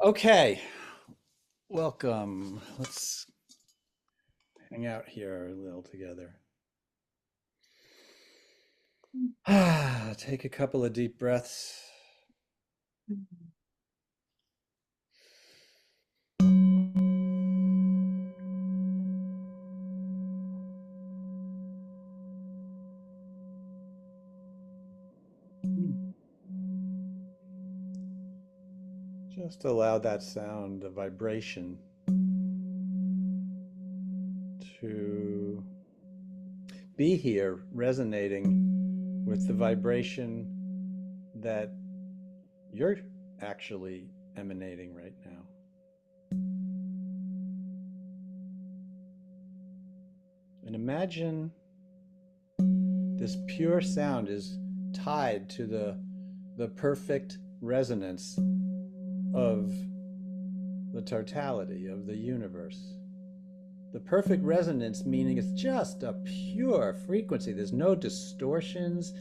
Okay, welcome. Let's hang out here a little together. Take a couple of deep breaths. Just allow that sound, the vibration, to be here, resonating with the vibration that you're actually emanating right now. And imagine this pure sound is tied to the perfect resonance of the totality of the universe. The perfect resonance meaning it's just a pure frequency. There's no distortions.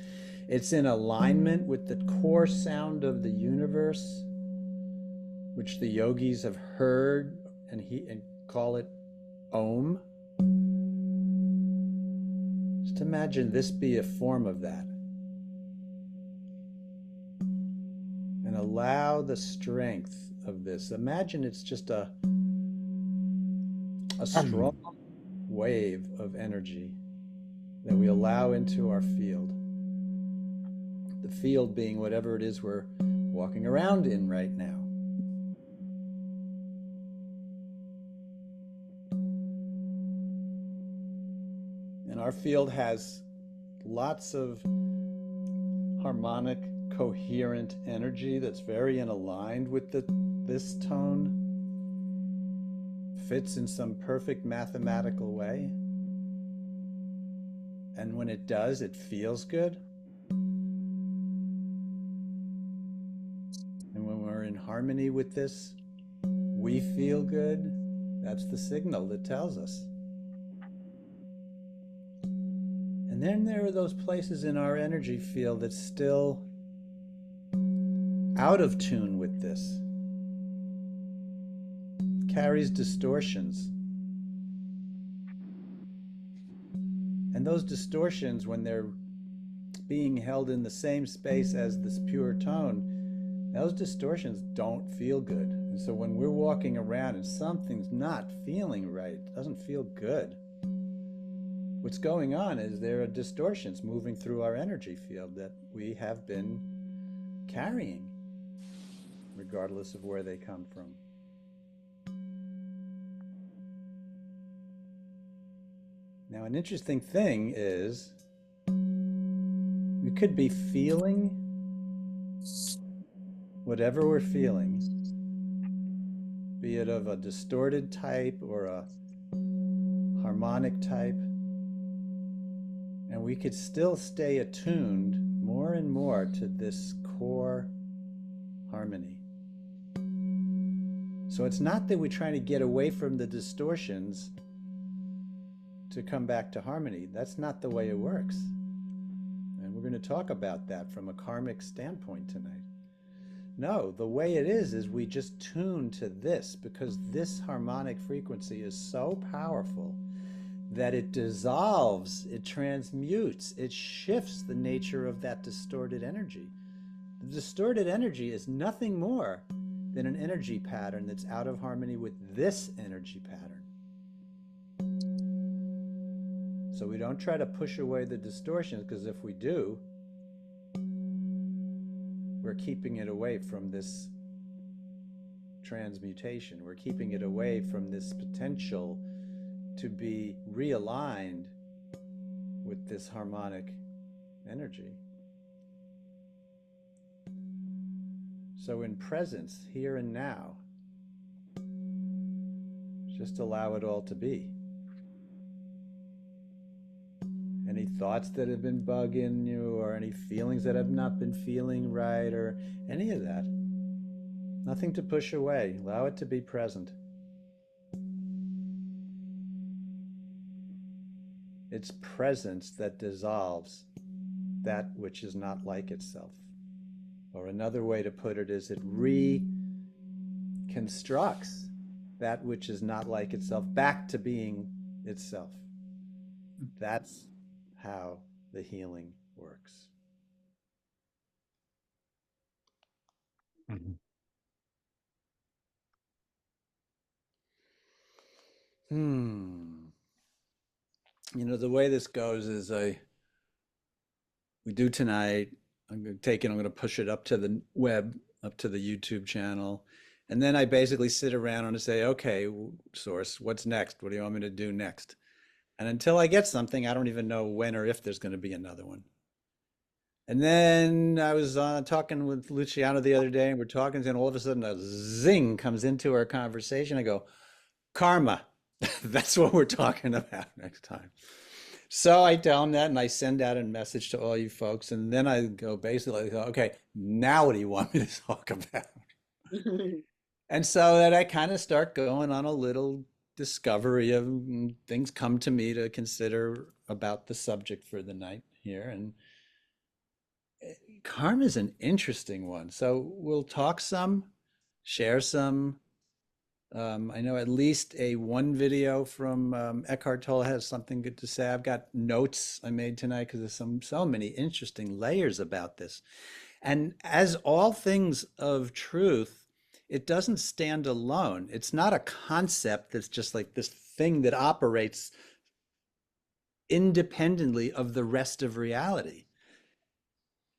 It's in alignment with the core sound of the universe, which the yogis have heard and call it Om. Just imagine this be a form of that. And allow the strength of this. Imagine it's just a strong wave of energy that we allow into our field. The field being whatever it is we're walking around in right now. And our field has lots of harmonic, coherent energy that's very aligned with this tone. Fits in some perfect mathematical way. And when it does, it feels good. And when we're in harmony with this, we feel good. That's the signal that tells us. And then there are those places in our energy field that's still out of tune with this. Carries distortions. And those distortions, when they're being held in the same space as this pure tone, those distortions don't feel good. And so when we're walking around and something's not feeling right, it doesn't feel good, what's going on is there are distortions moving through our energy field that we have been carrying, regardless of where they come from. Now, an interesting thing is we could be feeling whatever we're feeling, be it of a distorted type or a harmonic type, and we could still stay attuned more and more to this core harmony. So it's not that we're trying to get away from the distortions to come back to harmony. That's not the way it works. And we're going to talk about that from a karmic standpoint tonight. No, the way it is we just tune to this because this harmonic frequency is so powerful that it dissolves, it transmutes, it shifts the nature of that distorted energy. The distorted energy is nothing more than an energy pattern that's out of harmony with this energy pattern. So we don't try to push away the distortions, because if we do, we're keeping it away from this transmutation. We're keeping it away from this potential to be realigned with this harmonic energy. So in presence, here and now, just allow it all to be. Any thoughts that have been bugging you, or any feelings that have not been feeling right, or any of that, nothing to push away. Allow it to be present. It's presence that dissolves that which is not like itself. Or another way to put it is it constructs that which is not like itself back to being itself. That's how the healing works. Mhm. Hmm. The way this goes is we do tonight. I'm going to take it, I'm going to push it up to the web, up to the YouTube channel. And then I basically sit around and say, okay, source, what's next? What do you want me to do next? And until I get something, I don't even know when or if there's going to be another one. And then I was talking with Luciano the other day, and we're talking, and all of a sudden a zing comes into our conversation. I go, karma. That's what we're talking about next time. So I tell him that, and I send out a message to all you folks, and then I go basically, okay, now what do you want me to talk about? And so that I kind of start going on a little discovery of things come to me to consider about the subject for the night here. And karma is an interesting one. So we'll talk some, share some. I know at least a one video from Eckhart Tolle has something good to say. I've got notes I made tonight because there's so many interesting layers about this. And as all things of truth, it doesn't stand alone. It's not a concept that's just like this thing that operates independently of the rest of reality.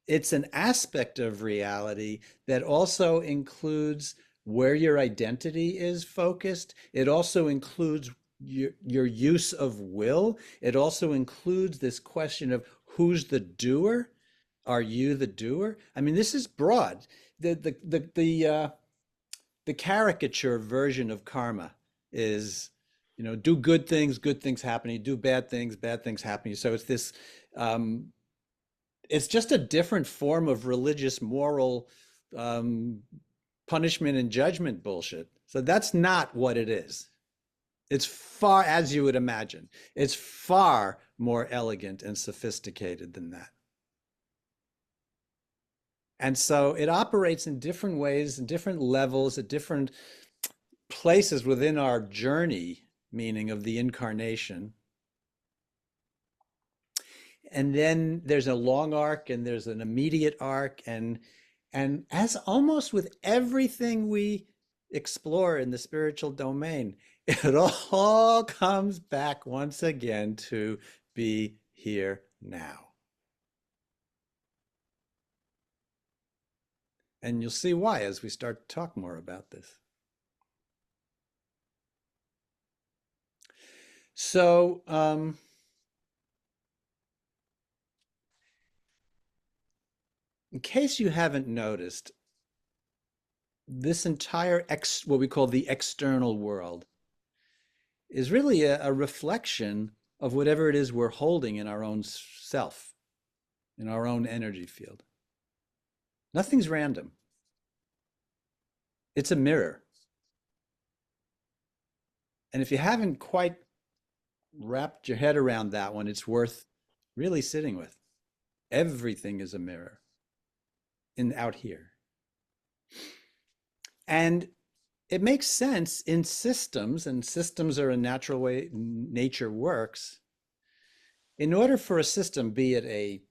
It's an aspect of reality that also includes where your identity is focused. It also includes your use of will. It also includes this question of who's the doer. Are you the doer? I mean, this is broad. The caricature version of karma is, do good things happen. You do bad things happen. So it's this um, it's just a different form of religious moral um, punishment and judgment bullshit. So that's not what it is. It's far, as you would imagine, it's far more elegant and sophisticated than that. And so it operates in different ways, in different levels, at different places within our journey, meaning of the incarnation. And then there's a long arc and there's an immediate arc, and as almost with everything we explore in the spiritual domain, it all comes back once again to be here now. And you'll see why as we start to talk more about this. So, in case you haven't noticed, this entire what we call the external world is really a reflection of whatever it is we're holding in our own self, in our own energy field. Nothing's random. It's a mirror. And if you haven't quite wrapped your head around that one, it's worth really sitting with. Everything is a mirror in out here. And it makes sense in systems, and systems are a natural way nature works. In order for a system, be it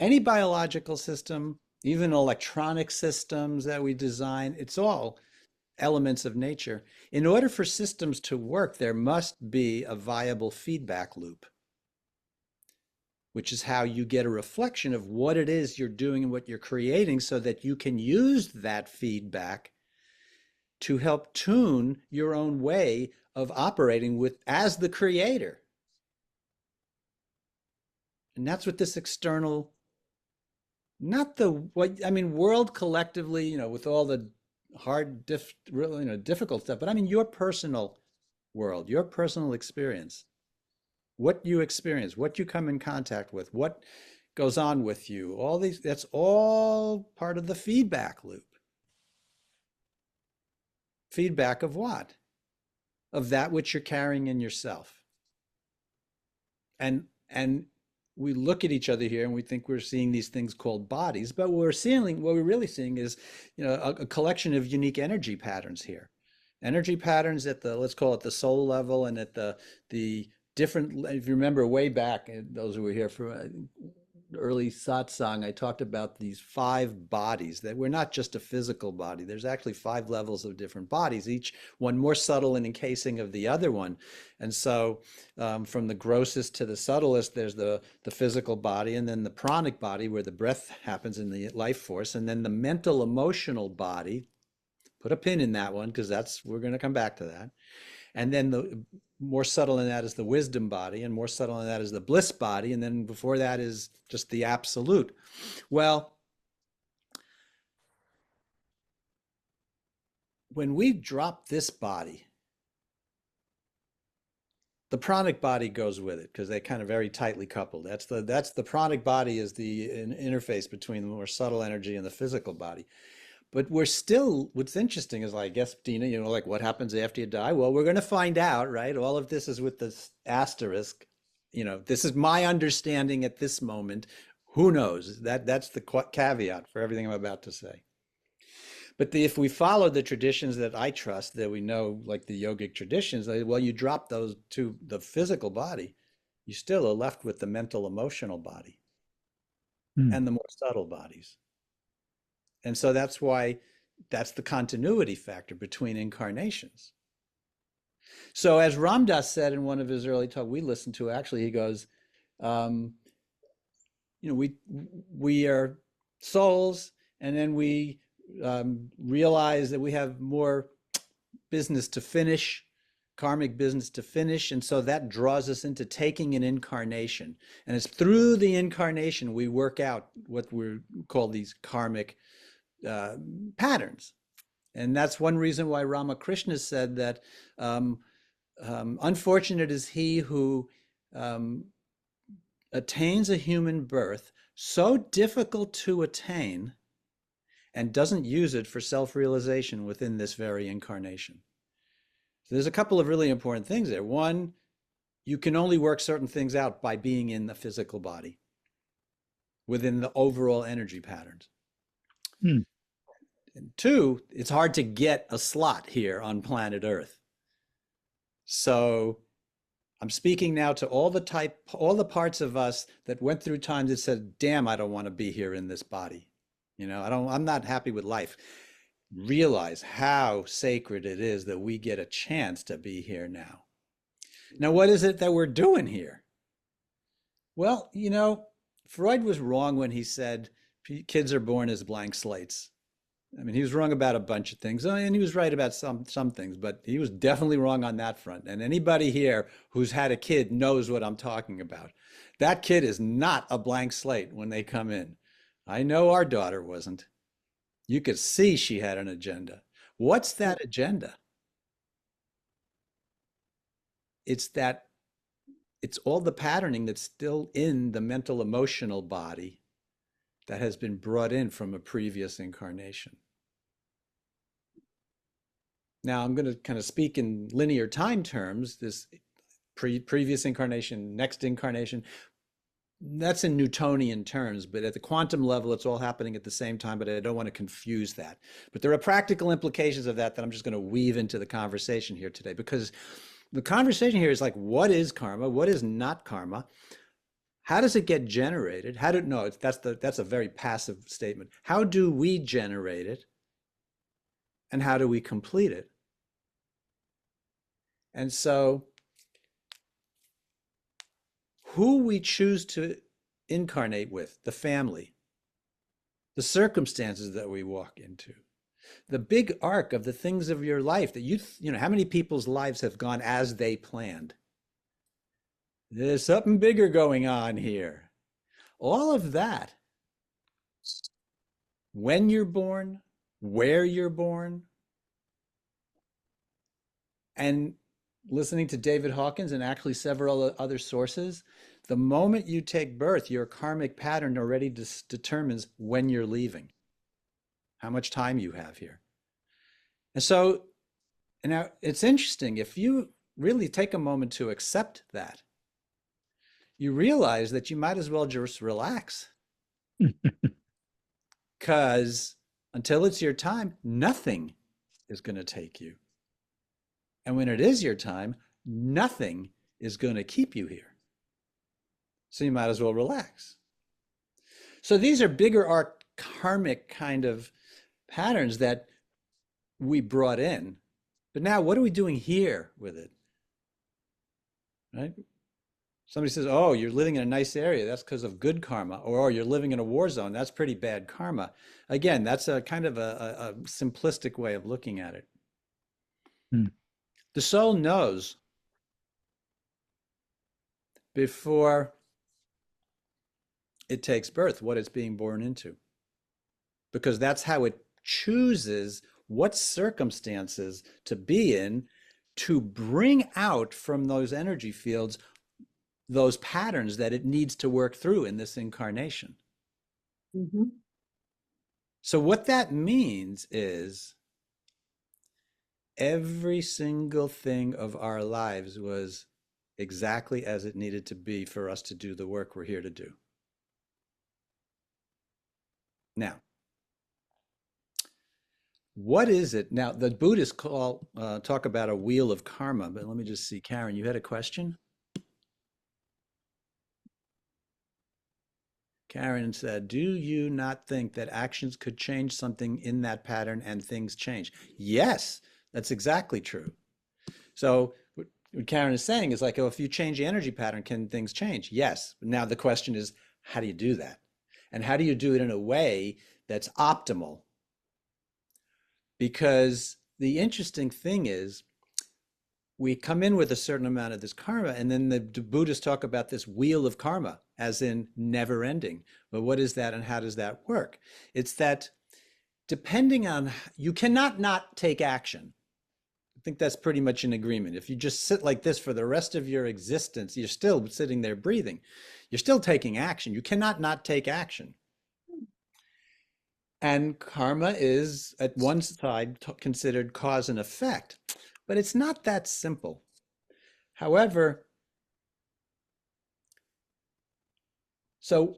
any biological system, even electronic systems that we design, it's all elements of nature. In order for systems to work, there must be a viable feedback loop, which is how you get a reflection of what it is you're doing and what you're creating so that you can use that feedback to help tune your own way of operating with as the creator. And that's what this external, not the what I mean, world collectively, with all the hard, really, difficult stuff, but I mean your personal world, your personal experience, what you experience, what you come in contact with, what goes on with you, all these, that's all part of the feedback loop. Feedback of what? Of that which you're carrying in yourself. And we look at each other here and we think we're seeing these things called bodies, but what we're really seeing is, a collection of unique energy patterns here. Energy patterns at the, let's call it the soul level, and at the different, if you remember way back, those who were here for early satsang, I talked about these 5 bodies, that we're not just a physical body. There's actually 5 levels of different bodies, each one more subtle and encasing of the other one. And so from the grossest to the subtlest, there's the physical body, and then the pranic body where the breath happens in the life force, and then the mental emotional body. Put a pin in that one because we're going to come back to that. And then the more subtle than that is the wisdom body, and more subtle than that is the bliss body, and then before that is just the absolute. Well, when we drop this body, the pranic body goes with it because they're kind of very tightly coupled. That's the pranic body is the interface between the more subtle energy and the physical body. But what's interesting is, I guess, Dina, like what happens after you die? Well, we're going to find out, right? All of this is with this asterisk. This is my understanding at this moment. Who knows? That's the caveat for everything I'm about to say. But if we follow the traditions that I trust, that we know, like the yogic traditions, well, you drop those to the physical body, you still are left with the mental emotional body and the more subtle bodies. And so that's the continuity factor between incarnations. So as Ram Dass said in one of his early talks we listened to, actually, he goes, we are souls, and then we realize that we have more business to finish, karmic business to finish, and so that draws us into taking an incarnation. And it's through the incarnation we work out what we call these karmic patterns. And that's one reason why Ramakrishna said that unfortunate is he who attains a human birth so difficult to attain and doesn't use it for self-realization within this very incarnation. So there's a couple of really important things there. One, you can only work certain things out by being in the physical body within the overall energy patterns. And 2, it's hard to get a slot here on planet Earth. So I'm speaking now to all the parts of us that went through times that said, damn, I don't want to be here in this body. I'm not happy with life. Realize how sacred it is that we get a chance to be here now. Now, what is it that we're doing here? Well, Freud was wrong when he said kids are born as blank slates. I mean, he was wrong about a bunch of things, and he was right about some things, but he was definitely wrong on that front. And anybody here who's had a kid knows what I'm talking about. That kid is not a blank slate when they come in. I know our daughter wasn't. You could see she had an agenda. What's that agenda? It's all the patterning that's still in the mental emotional body that has been brought in from a previous incarnation. Now I'm going to kind of speak in linear time terms, this previous incarnation, next incarnation. That's in Newtonian terms, but at the quantum level, it's all happening at the same time, but I don't want to confuse that. But there are practical implications of that I'm just going to weave into the conversation here today, because the conversation here is like, what is karma? What is not karma? How does it get generated? That's a very passive statement. How do we generate it? And how do we complete it? And so who we choose to incarnate with, the family, the circumstances that we walk into, the big arc of the things of your life that how many people's lives have gone as they planned? There's something bigger going on here. All of that, when you're born, where you're born, and listening to David Hawkins and actually several other sources, the moment you take birth, your karmic pattern already determines when you're leaving, how much time you have here. And so, now it's interesting, if you really take a moment to accept that, you realize that you might as well just relax, because until it's your time, nothing is going to take you. And when it is your time, nothing is going to keep you here. So you might as well relax. So these are bigger arc karmic kind of patterns that we brought in. But now what are we doing here with it? Right? Somebody says, oh, you're living in a nice area. That's because of good karma. Or, oh, you're living in a war zone. That's pretty bad karma. Again, that's a kind of a simplistic way of looking at it. Hmm. The soul knows before it takes birth what it's being born into, because that's how it chooses what circumstances to be in to bring out from those energy fields those patterns that it needs to work through in this incarnation. Mm-hmm. So what that means is every single thing of our lives was exactly as it needed to be for us to do the work we're here to do. Now, what is it? Now, the Buddhists talk about a wheel of karma, but let me just see. Karen, you had a question? Karen said, do you not think that actions could change something in that pattern and things change? Yes, that's exactly true. So what Karen is saying is like, oh, if you change the energy pattern, can things change? Yes. Now the question is, how do you do that? And how do you do it in a way that's optimal? Because the interesting thing is, we come in with a certain amount of this karma, and then the Buddhists talk about this wheel of karma, as in never ending. But what is that and how does that work? It's that depending on, you cannot not take action. I think that's pretty much an agreement. If you just sit like this for the rest of your existence, you're still sitting there breathing. You're still taking action. You cannot not take action. And karma is, at one side, considered cause and effect, but it's not that simple. However, so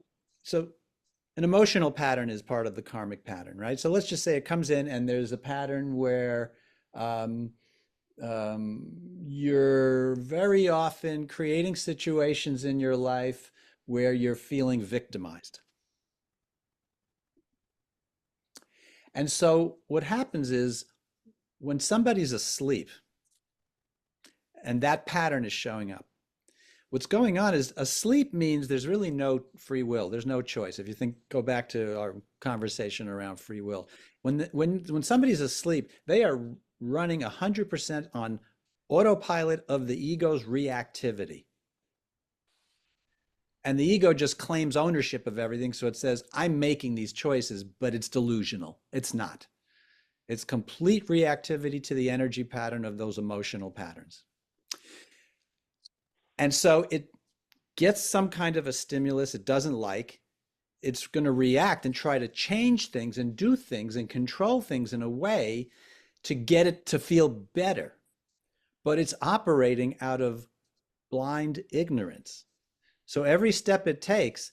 an emotional pattern is part of the karmic pattern, right? So let's just say it comes in and there's a pattern where um, you're very often creating situations in your life where you're feeling victimized. And so what happens is when somebody's asleep and that pattern is showing up, what's going on is asleep means there's really no free will. There's no choice. If you think, go back to our conversation around free will. When somebody's asleep, they are running 100% on autopilot of the ego's reactivity. And the ego just claims ownership of everything. So it says, I'm making these choices, but it's delusional. It's not. It's complete reactivity to the energy pattern of those emotional patterns. And so it gets some kind of a stimulus it doesn't like. It's going to react and try to change things and do things and control things in a way to get it to feel better. But it's operating out of blind ignorance. So every step it takes,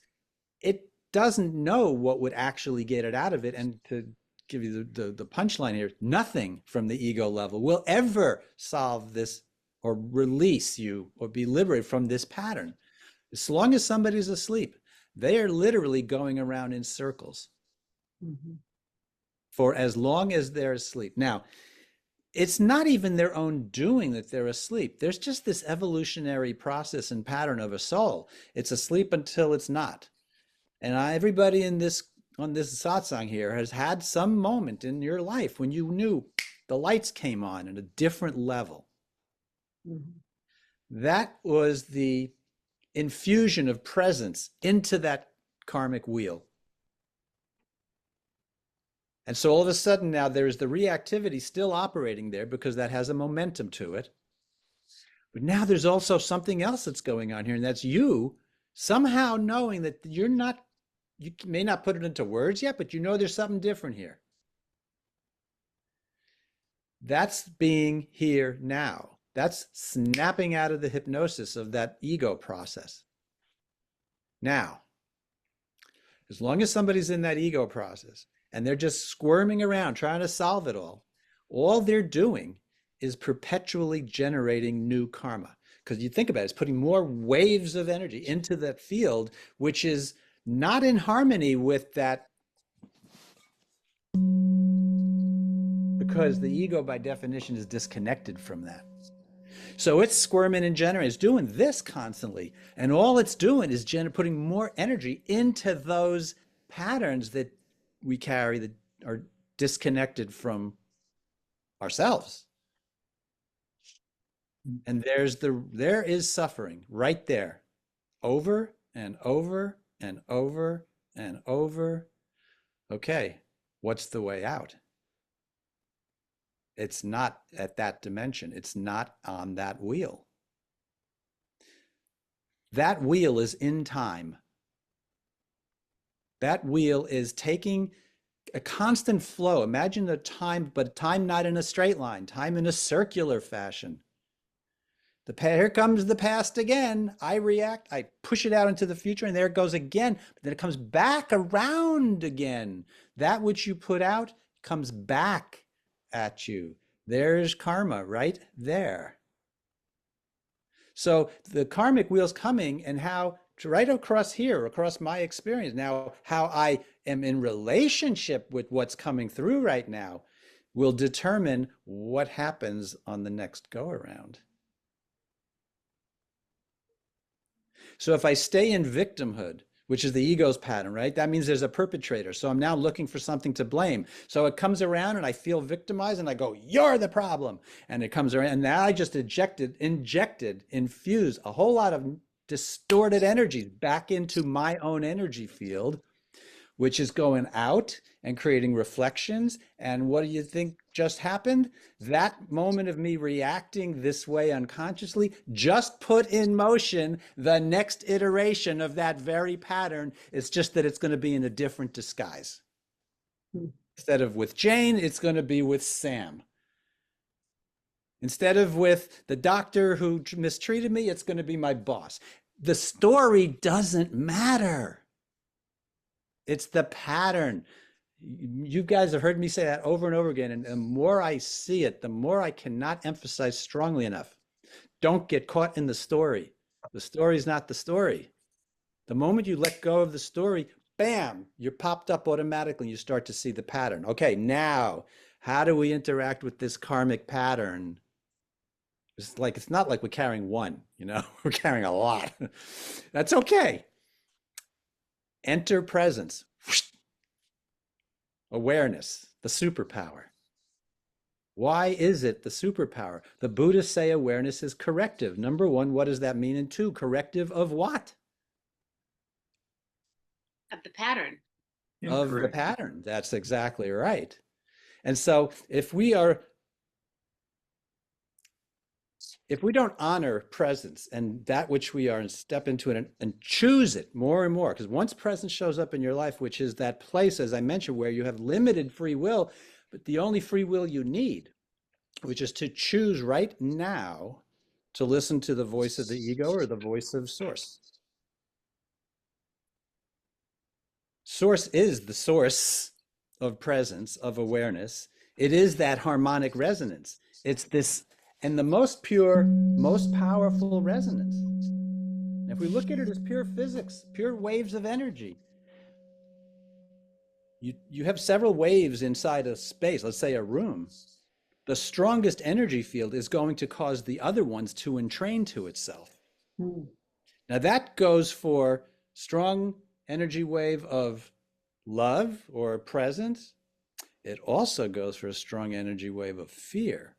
it doesn't know what would actually get it out of it. And to give you the punchline here, nothing from the ego level will ever solve this or release you or be liberated from this pattern. As long as somebody's asleep, they are literally going around in circles for as long as they're asleep. Now, it's not even their own doing that they're asleep. There's just this evolutionary process and pattern of a soul. It's asleep until it's not. And everybody in this on this satsang here has had some moment in your life when you knew the lights came on at a different level. That was the infusion of presence into that karmic wheel. And so all of a sudden now there's the reactivity still operating there because that has a momentum to it. But now there's also something else that's going on here, and that's you somehow knowing that you're not, you may not put it into words yet, but you know there's something different here. That's being here now. That's snapping out of the hypnosis of that ego process. Now, as long as somebody's in that ego process and they're just squirming around trying to solve it all they're doing is perpetually generating new karma. Because you think about it, it's putting more waves of energy into that field, which is not in harmony with that, because the ego by definition is disconnected from that. So it's squirming and generating. It's doing this constantly. And all it's doing is putting more energy into those patterns that we carry that are disconnected from ourselves. And there is suffering right there, over and over and over and over. Okay, what's the way out? It's not at that dimension. It's not on that wheel. That wheel is in time. That wheel is taking a constant flow. Imagine the time, but time not in a straight line, time in a circular fashion. Here comes the past again. I react, I push it out into the future, and there it goes again. But then it comes back around again. That which you put out comes back at you. There's karma right there. So the karmic wheel's coming, and how right across here, across my experience now, how I am in relationship with what's coming through right now will determine what happens on the next go around. So if I stay in victimhood, which is the ego's pattern, right? That means there's a perpetrator. So I'm now looking for something to blame. So it comes around and I feel victimized and I go, you're the problem. And it comes around and now I just infused a whole lot of distorted energies back into my own energy field, which is going out and creating reflections. And what do you think just happened? That moment of me reacting this way unconsciously just put in motion the next iteration of that very pattern. It's just that it's going to be in a different disguise. Instead of with Jane, it's going to be with Sam. Instead of with the doctor who mistreated me, it's going to be my boss. The story doesn't matter. It's the pattern. You guys have heard me say that over and over again. And the more I see it, the more I cannot emphasize strongly enough. Don't get caught in the story. The story is not the story. The moment you let go of the story, bam, you're popped up automatically and you start to see the pattern. Okay, now, how do we interact with this karmic pattern? It's not like we're carrying one, we're carrying a lot. That's okay. Enter presence. Awareness, the superpower. Why is it the superpower? The Buddhists say awareness is corrective. Number one, what does that mean? And two, corrective of what? Of the pattern. Of the pattern. That's exactly right. And so if we don't honor presence and that which we are and step into it and choose it more and more, because once presence shows up in your life, which is that place, as I mentioned, where you have limited free will, but the only free will you need, which is to choose right now to listen to the voice of the ego or the voice of source. Source is the source of presence, of awareness. It is that harmonic resonance. It's this, and the most pure, most powerful resonance. And if we look at it as pure physics, pure waves of energy, you have several waves inside a space, let's say a room. The strongest energy field is going to cause the other ones to entrain to itself. Now that goes for strong energy wave of love or presence. It also goes for a strong energy wave of fear.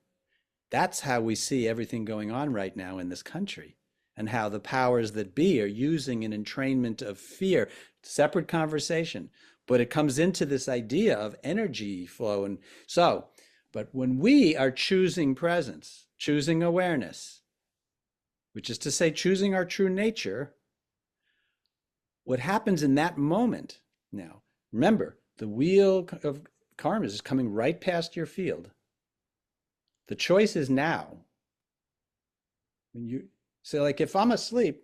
That's how we see everything going on right now in this country, and how the powers that be are using an entrainment of fear. Separate conversation, but it comes into this idea of energy flow. And so, but when we are choosing presence, choosing awareness, which is to say choosing our true nature, what happens in that moment now, remember, the wheel of karma is coming right past your field. The choice is now. When you say, like, if I'm asleep,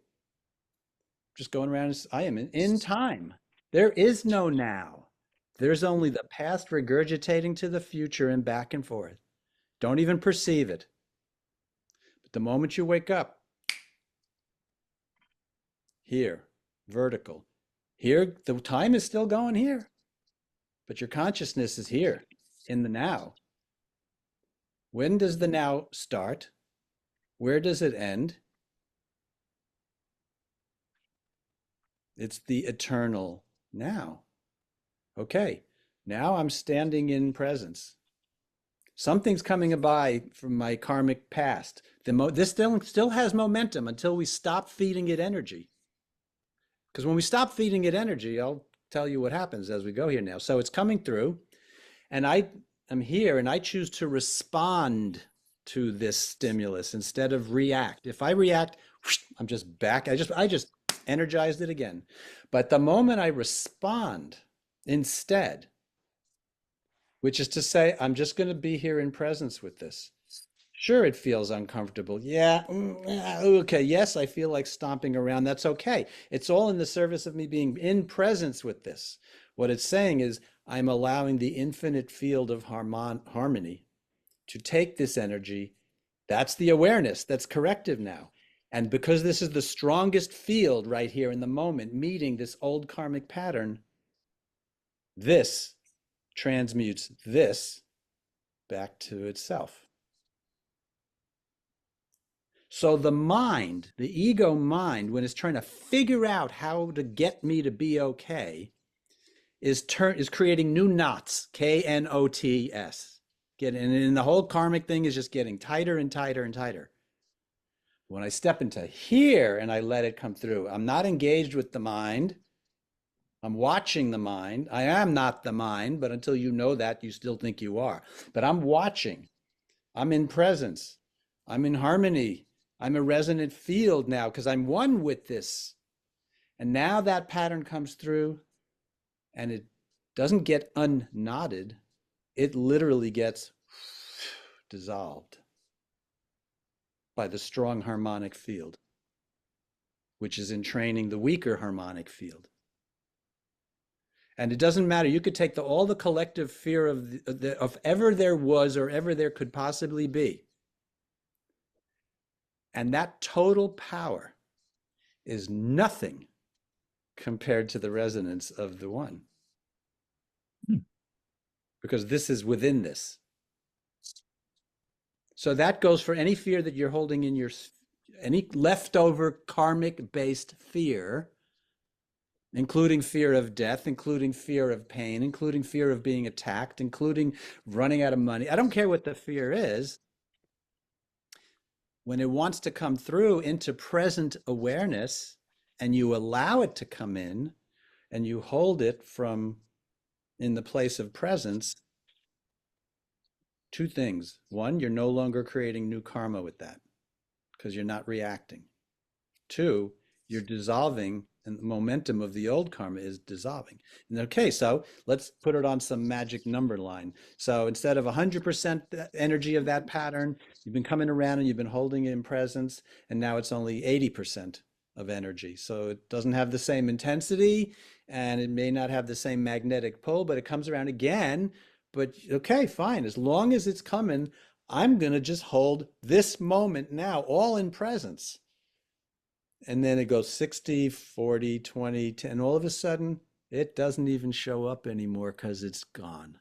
just going around. I am in time. There is no now. There's only the past regurgitating to the future and back and forth. Don't even perceive it. But the moment you wake up, here, vertical. Here, the time is still going here, but your consciousness is here in the now. When does the now start? Where does it end? It's the eternal now. Okay, now I'm standing in presence. Something's coming by from my karmic past. This still has momentum until we stop feeding it energy. Because when we stop feeding it energy, I'll tell you what happens as we go here now. So it's coming through, and I am here, and I choose to respond to this stimulus instead of react. If I react, I'm just back. I just energized it again. But the moment I respond instead, which is to say, I'm just going to be here in presence with this. Sure, it feels uncomfortable. Yeah, okay. Yes, I feel like stomping around. That's okay. It's all in the service of me being in presence with this. What it's saying is, I'm allowing the infinite field of harmony to take this energy. That's the awareness. That's corrective now. And because this is the strongest field right here in the moment, meeting this old karmic pattern, this transmutes this back to itself. So the mind, the ego mind, when it's trying to figure out how to get me to be okay, is creating new knots, Knots. And the whole karmic thing is just getting tighter and tighter and tighter. When I step into here and I let it come through, I'm not engaged with the mind. I'm watching the mind. I am not the mind, but until you know that, you still think you are. But I'm watching. I'm in presence. I'm in harmony. I'm a resonant field now because I'm one with this. And now that pattern comes through and it doesn't get unknotted. It literally gets dissolved by the strong harmonic field, which is entraining the weaker harmonic field. And it doesn't matter. You could take all the collective fear of ever there was or ever there could possibly be. And that total power is nothing compared to the resonance of the one. Because this is within this. So that goes for any fear that you're holding in any leftover karmic-based fear, including fear of death, including fear of pain, including fear of being attacked, including running out of money. I don't care what the fear is. When it wants to come through into present awareness and you allow it to come in and you hold it from in the place of presence, two things. One, you're no longer creating new karma with that because you're not reacting. Two, you're dissolving and the momentum of the old karma is dissolving. And okay, so let's put it on some magic number line. So instead of 100% energy of that pattern, you've been coming around and you've been holding it in presence, and now it's only 80% of energy. So it doesn't have the same intensity and it may not have the same magnetic pull, but it comes around again. But okay, fine. As long as it's coming, I'm going to just hold this moment now, all in presence. And then it goes 60, 40, 20, 10. And all of a sudden, it doesn't even show up anymore because it's gone.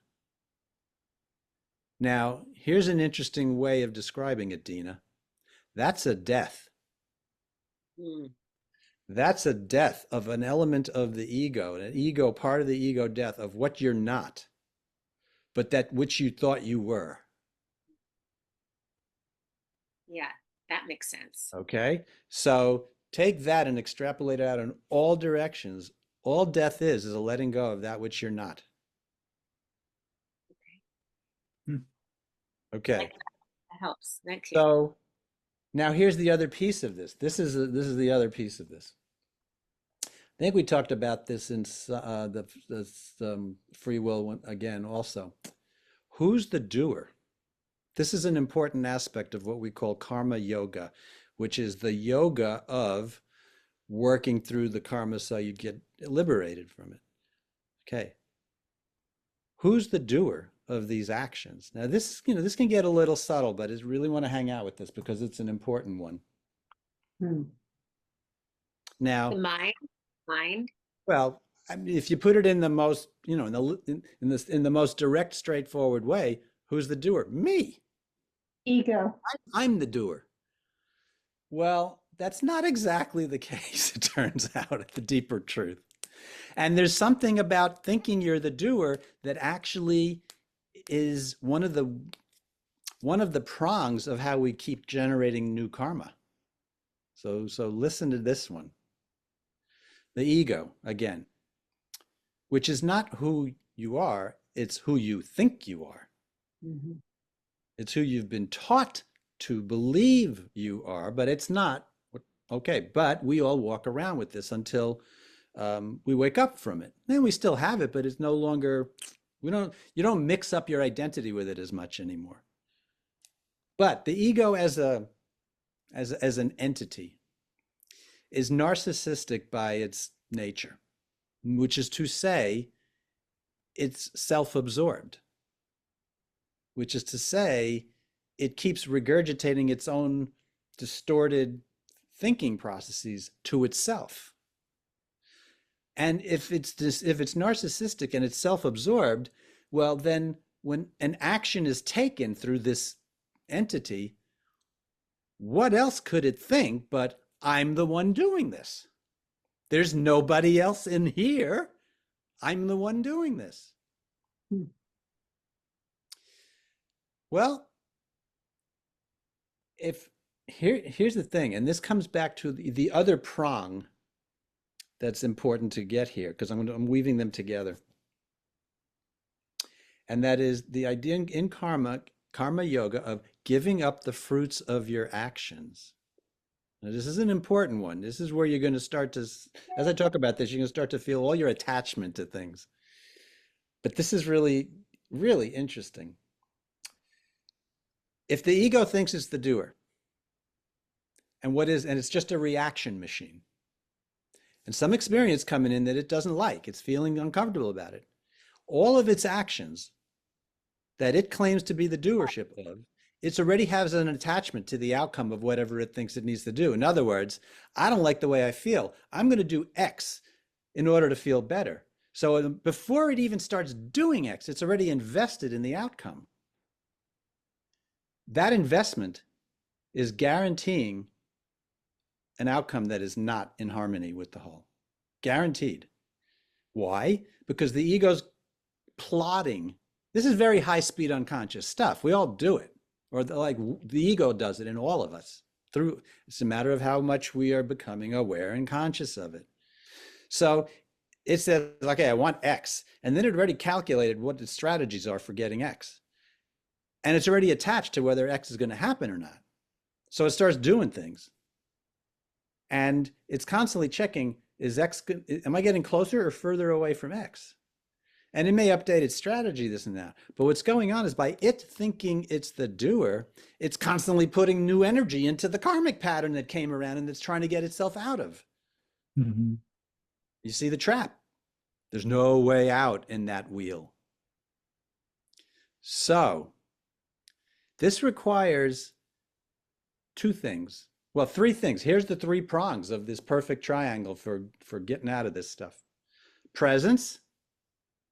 Now, here's an interesting way of describing it, Dina. That's a death. That's a death of an element of the ego, an ego, part of the ego death of what you're not, but that which you thought you were. Yeah, that makes sense. Okay, so take that and extrapolate it out in all directions. All death is a letting go of that which you're not. Okay. That helps. Thank you. So now here's the other piece of this. This is the other piece of this. I think we talked about this in the free will one, again also. Who's the doer? This is an important aspect of what we call karma yoga, which is the yoga of working through the karma so you get liberated from it. Okay. Who's the doer of these actions? Now this, this can get a little subtle, but I really want to hang out with this because it's an important one. The Now, mind. well, I mean, if you put it in the most, in the most direct, straightforward way, who's the doer? Me. Ego. I'm the doer. Well, that's not exactly the case, it turns out, the deeper truth. And there's something about thinking you're the doer that actually is one of the prongs of how we keep generating new karma. So listen to this one. The ego, again, which is not who you are, it's who you think you are. Mm-hmm. It's who you've been taught to believe you are, but it's not. Okay, but we all walk around with this until we wake up from it. Then we still have it, but it's no longer, you don't mix up your identity with it as much anymore. But the ego as an entity is narcissistic by its nature, which is to say it's self-absorbed, which is to say it keeps regurgitating its own distorted thinking processes to itself. And if it's narcissistic and it's self-absorbed, well, then when an action is taken through this entity, what else could it think but I'm the one doing this? There's nobody else in here. I'm the one doing this. Well, here's the thing, and this comes back to the other prong that's important to get here, because I'm weaving them together. And that is the idea in karma yoga of giving up the fruits of your actions. Now, this is an important one. This is where you're going to start to, as I talk about this, you're going to start to feel all your attachment to things. But this is really, really interesting. If the ego thinks it's the doer, and it's just a reaction machine, and some experience coming in that it doesn't like, it's feeling uncomfortable about it, all of its actions that it claims to be the doership of, it already has an attachment to the outcome of whatever it thinks it needs to do. In other words, I don't like the way I feel. I'm going to do X in order to feel better. So before it even starts doing X, it's already invested in the outcome. That investment is guaranteeing an outcome that is not in harmony with the whole. Guaranteed. Why? Because the ego's plotting. This is very high-speed unconscious stuff. We all do it, or the ego does it in all of us. It's a matter of how much we are becoming aware and conscious of it. So it says, okay, I want X, and then it already calculated what the strategies are for getting X, and it's already attached to whether X is going to happen or not. So it starts doing things, and it's constantly checking: am I getting closer or further away from X? And it may update its strategy, this and that. But what's going on is by it thinking it's the doer, it's constantly putting new energy into the karmic pattern that came around and that's trying to get itself out of. Mm-hmm. You see the trap. There's no way out in that wheel. So this requires two things. Well, three things. Here's the three prongs of this perfect triangle for getting out of this stuff. Presence,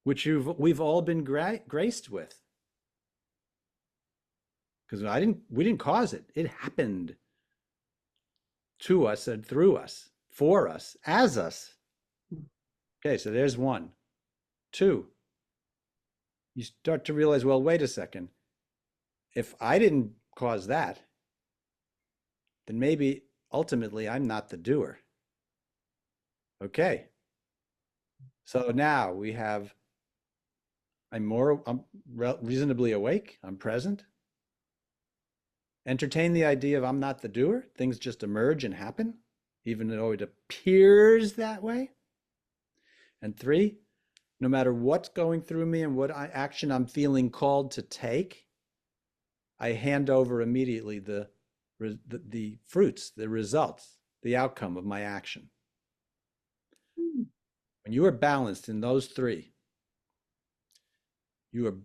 which we've all been graced with, because we didn't cause it. It happened to us and through us, for us, as us. Okay, so there's one. Two, you start to realize, well, wait a second. If I didn't cause that, then maybe ultimately I'm not the doer. Okay. So now we have, I'm reasonably awake, I'm present. Entertain the idea of I'm not the doer. Things just emerge and happen, even though it appears that way. And three, no matter what's going through me and what action I'm feeling called to take, I hand over immediately the fruits, the results, the outcome of my action. When you are balanced in those three, you are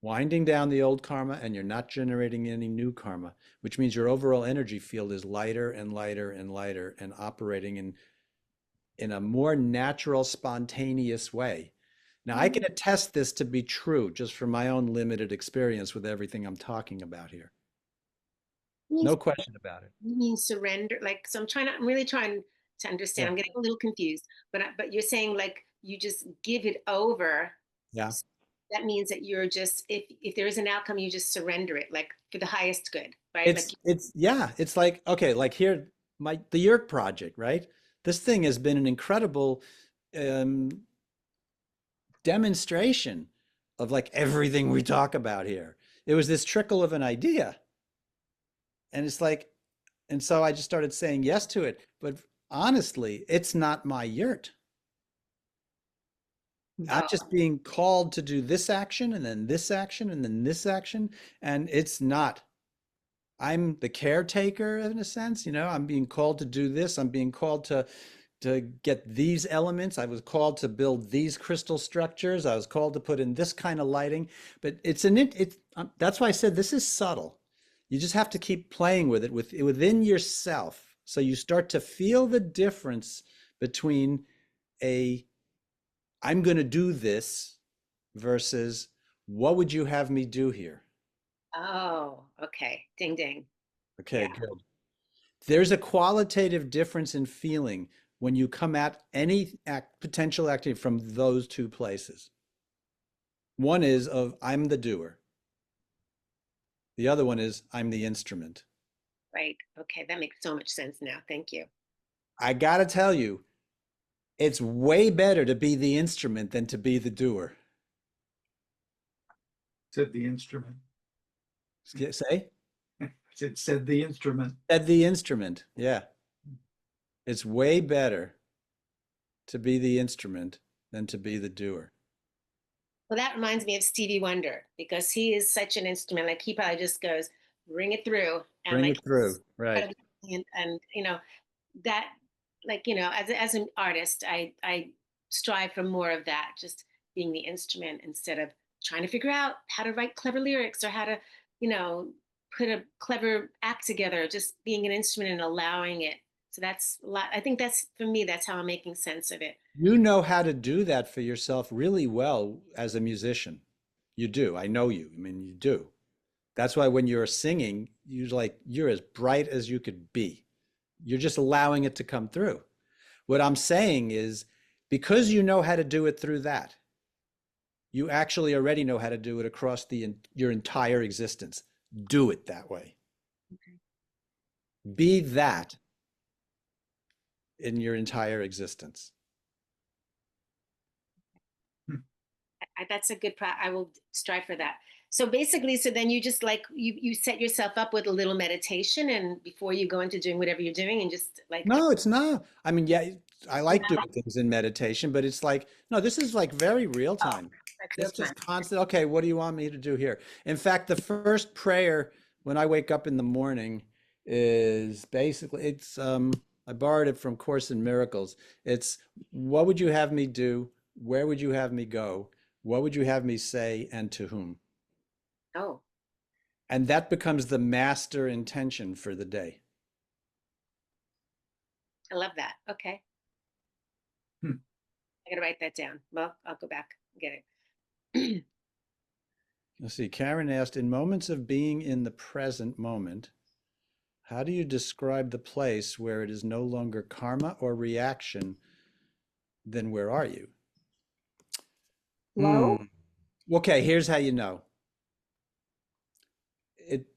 winding down the old karma and you're not generating any new karma, which means your overall energy field is lighter and lighter and lighter and operating in a more natural, spontaneous way. Now, I can attest this to be true just from my own limited experience with everything I'm talking about here. No question about it. You mean surrender? Like, so I'm really trying to understand. Yeah. I'm getting a little confused, but you're saying like you just give it over. Yeah. So that means that you're just, if there is an outcome, you just surrender it, like for the highest good, right? Like, It's like, okay, like here, the Yerk project, right? This thing has been an incredible um, demonstration of like everything we talk about here. It was this trickle of an idea. And it's like, and so I just started saying yes to it. But honestly, it's not my yurt. I'm just being called to do this action and then this action and then this action. And it's not, I'm the caretaker in a sense, you know, I'm being called to do this. I'm being called to get these elements. I was called to build these crystal structures. I was called to put in this kind of lighting, but that's why I said this is subtle. You just have to keep playing with it within yourself. So you start to feel the difference between I'm going to do this versus what would you have me do here? oh, okay. Ding, ding. Okay, Yeah. good. There's a qualitative difference in feeling when you come at any potential activity from those two places. One is of I'm the doer. The other one is I'm the instrument. Right. Okay. That makes so much sense now. Thank you. I gotta tell you, it's way better to be the instrument than to be the doer. Said the instrument. Say? Said the instrument. Said the instrument. Yeah. It's way better to be the instrument than to be the doer. Well, that reminds me of Stevie Wonder because he is such an instrument. Like he probably just goes, bring it through. And Bring like, it through. Right. and you know, that like, you know, as an artist, I strive for more of that, just being the instrument instead of trying to figure out how to write clever lyrics or how to, you know, put a clever act together, just being an instrument and allowing it. So that's a lot. I think that's for me, that's how I'm making sense of it. You know how to do that for yourself really well as a musician. You do. I know you. I mean, you do. That's why when you're singing, you're as bright as you could be. You're just allowing it to come through. What I'm saying is because you know how to do it through that, you actually already know how to do it across your entire existence. Do it that way. Okay. Be that in your entire existence. That's a good I will strive for that. So basically, so then you just like you set yourself up with a little meditation and before you go into doing whatever you're doing and just like No, it's not. I mean, yeah, I like doing things in meditation, but it's like, no, this is like very real time. like It's real just time. constant. Okay, what do you want me to do here? In fact, the first prayer when I wake up in the morning is basically I borrowed it from Course in Miracles. It's what would you have me do? Where would you have me go? What would you have me say and to whom? Oh, And that becomes the master intention for the day. I love that. Okay. Hmm. I gotta write that down. Well, I'll go back and get it. Let's see. Karen asked, in moments of being in the present moment, how do you describe the place where it is no longer karma or reaction? Then where are you? Flow? Okay, here's how you know.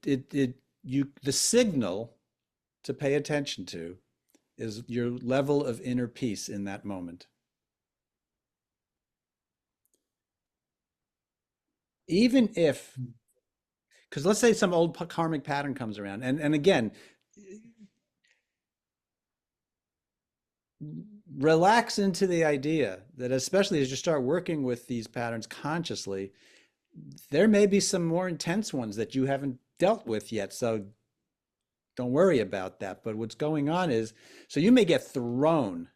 The signal to pay attention to is your level of inner peace in that moment. Even if, because let's say some old karmic pattern comes around, and again, relax into the idea that especially as you start working with these patterns consciously, there may be some more intense ones that you haven't dealt with yet. So don't worry about that. But what's going on is, so you may get thrown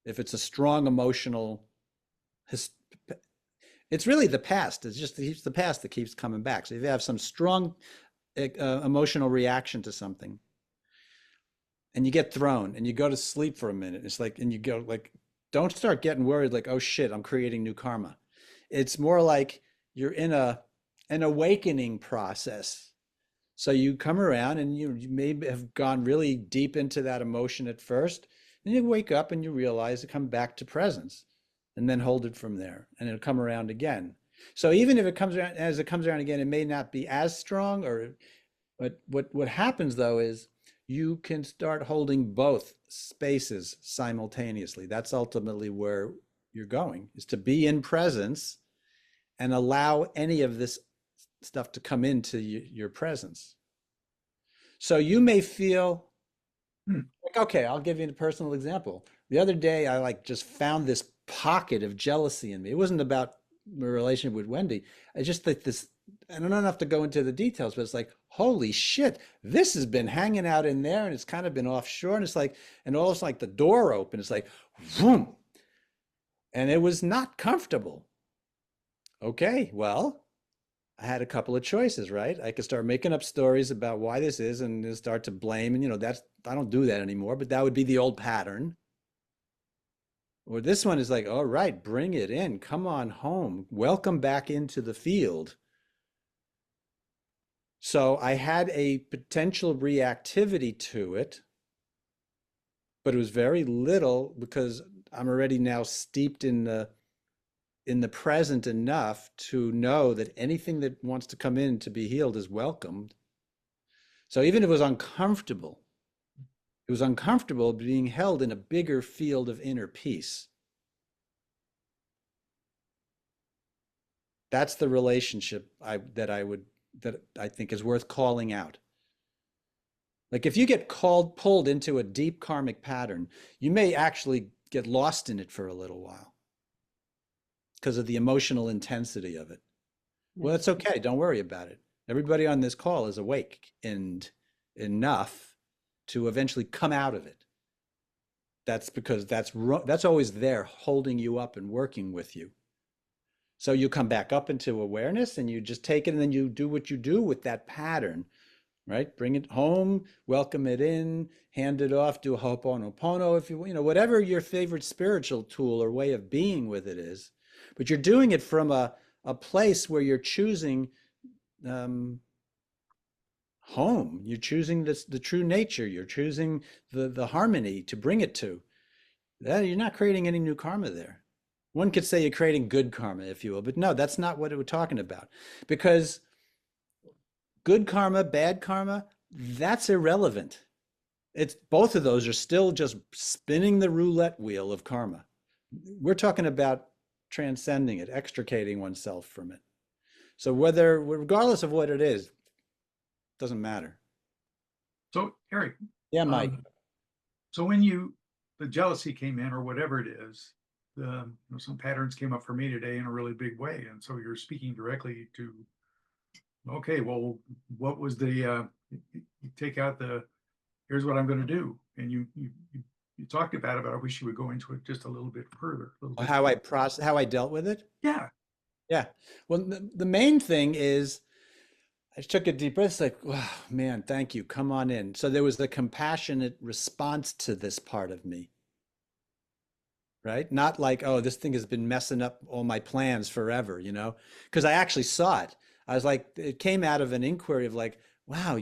If it's a strong emotional, it's really the past. It's just the past that keeps coming back. So if you have some strong emotional reaction to something, and you get thrown, and you go to sleep for a minute, it's like, and you go like, don't start getting worried like, oh shit, I'm creating new karma. It's more like you're in an awakening process. So you come around and you may have gone really deep into that emotion at first, and you wake up and you realize to come back to presence and then hold it from there, and it'll come around again. So even if it comes around, as it comes around again, it may not be as strong, or but what happens though is you can start holding both spaces simultaneously. That's ultimately where you're going, is to be in presence and allow any of this stuff to come into your presence. So you may feel like, okay, I'll give you a personal example. The other day, I like just found this pocket of jealousy in me. It wasn't about my relationship with Wendy. I just like this, I don't have to go into the details, but it's like, holy shit, this has been hanging out in there and it's kind of been offshore. And it's like, and all of a sudden, like the door opened, it's like, boom. And it was not comfortable. Okay, well, I had a couple of choices, right? I could start making up stories about why this is and start to blame. And, that's, I don't do that anymore, but that would be the old pattern. Or this one is like, all right, bring it in. Come on home. Welcome back into the field. So I had a potential reactivity to it, but it was very little because I'm already now steeped in the present enough to know that anything that wants to come in to be healed is welcomed. So even if it was uncomfortable, being held in a bigger field of inner peace. That's the relationship that I think is worth calling out. Like if you get pulled into a deep karmic pattern, you may actually get lost in it for a little while because of the emotional intensity of it. Well, it's okay. Don't worry about it. Everybody on this call is awake and enough to eventually come out of it. That's because that's always there holding you up and working with you. So you come back up into awareness and you just take it and then you do what you do with that pattern, right? Bring it home, welcome it in, hand it off, do a ho'oponopono if you whatever your favorite spiritual tool or way of being with it is. But you're doing it from a place where you're choosing home. You're choosing the true nature. You're choosing the harmony to bring it to. You're not creating any new karma there. One could say you're creating good karma, if you will, but no, that's not what we're talking about. Because good karma, bad karma, that's irrelevant. It's both of those are still just spinning the roulette wheel of karma. We're talking about transcending it, extricating oneself from it. So regardless of what it is, doesn't matter. So Eric. Yeah, Mike. So when the jealousy came in or whatever it is, some patterns came up for me today in a really big way. And so you're speaking directly to, okay, well, what was you take out here's what I'm going to do. And you talked about it, but I wish you would go into it just a little bit further. How I dealt with it? Yeah. Yeah. Well, the main thing is I took a deep breath. It's like, oh, man, thank you. Come on in. So there was the compassionate response to this part of me. Right? Not like, oh, this thing has been messing up all my plans forever, because I actually saw it. I was like, it came out of an inquiry of like, wow,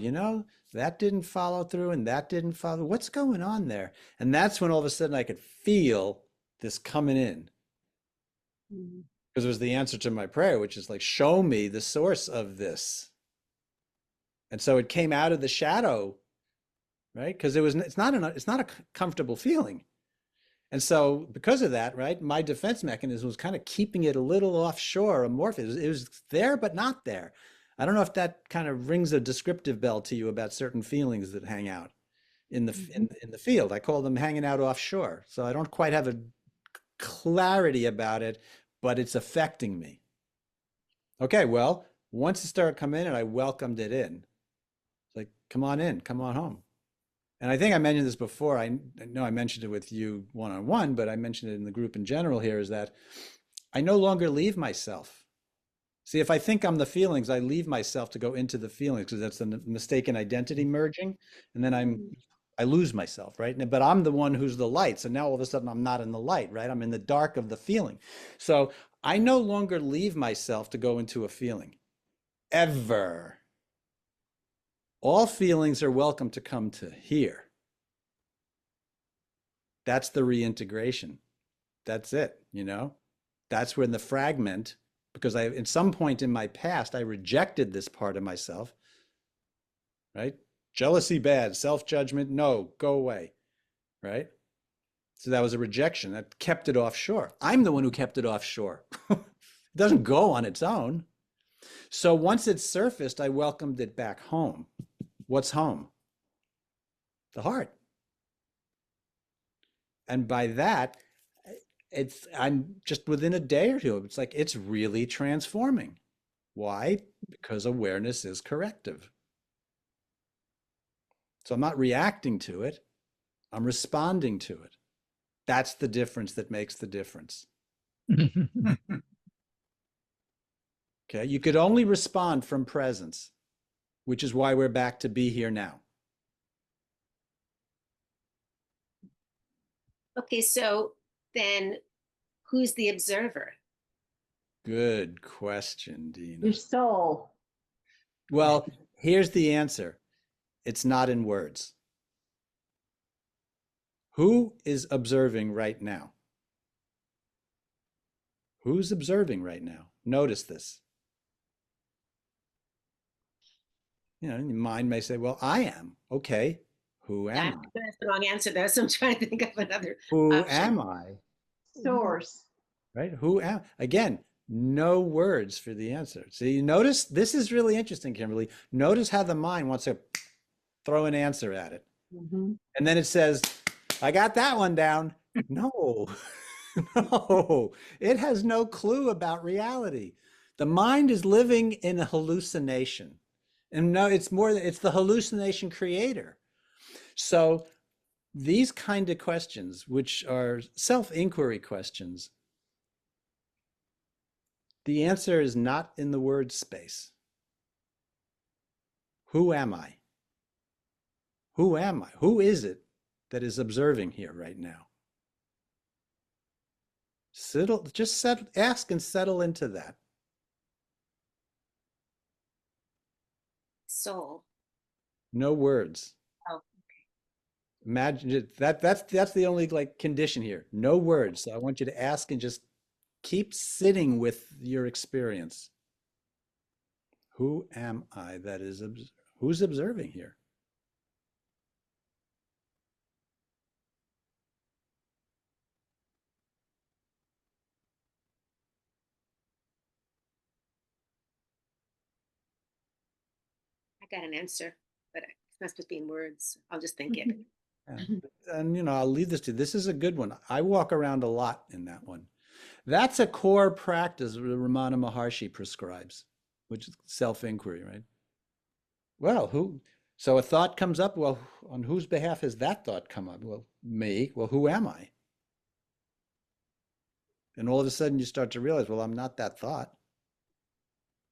that didn't follow through and that didn't follow. What's going on there? And that's when all of a sudden I could feel this coming in. Because it was the answer to my prayer, which is like, show me the source of this. And so it came out of the shadow, right? Because it's not a comfortable feeling. And so because of that, right, my defense mechanism was kind of keeping it a little offshore, amorphous. It was there, but not there. I don't know if that kind of rings a descriptive bell to you about certain feelings that hang out in the in the field. I call them hanging out offshore. So I don't quite have a clarity about it, but it's affecting me. Okay, well, once it started coming in and I welcomed it in, it's like, come on in, come on home. And I think I mentioned this before. I know I mentioned it with you one-on-one, but I mentioned it in the group in general here, is that I no longer leave myself. See, if I think I'm the feelings, I leave myself to go into the feelings because that's the mistaken identity merging. And then I lose myself, right? But I'm the one who's the light. So now all of a sudden I'm not in the light, right? I'm in the dark of the feeling. So I no longer leave myself to go into a feeling ever. All feelings are welcome to come to here. That's the reintegration. That's it, you know? That's when the fragment, because I, at some point in my past, I rejected this part of myself, right? Jealousy, bad. Self-judgment, no, go away, right? So that was a rejection that kept it offshore. I'm the one who kept it offshore. It doesn't go on its own. So once it surfaced, I welcomed it back home. What's home? The heart. And by that, I'm just within a day or two, it's like it's really transforming. Why? Because awareness is corrective. So I'm not reacting to it, I'm responding to it. That's the difference that makes the difference. Okay, you could only respond from presence, which is why we're back to be here now. Okay, so then who's the observer? Good question, Your Dina. soul. Well, here's the answer. It's not in words. Who is observing right now? Who's observing right now? Notice this. You know, your mind may say, well, I am. Okay, who am I? That's the wrong answer though, so I'm trying to think of another Who option. am I? Source. Right? Who am again? No words for the answer. So you notice this is really interesting, Kimberly. Notice how the mind wants to throw an answer at it. Mm-hmm. And then it says, I got that one down. No, no, it has no clue about reality. The mind is living in a hallucination. And no, it's more, it's the hallucination creator. So these kind of questions, which are self-inquiry questions, the answer is not in the word space. Who am I? Who am I? Who is it that is observing here right now? Ask and settle into that. Soul. No words. Oh, Imagine it, that's the only like condition here. No words. So I want you to ask and just keep sitting with your experience. Who am I that is who's observing here? I got an answer, but it's not supposed to be in words. I'll just think it. And you know, I'll leave this to you. This is a good one. I walk around a lot in that one. That's a core practice that Ramana Maharshi prescribes, which is self-inquiry, right? Well, who? So a thought comes up. Well, on whose behalf has that thought come up? Well, me. Well, who am I? And all of a sudden you start to realize, well, I'm not that thought.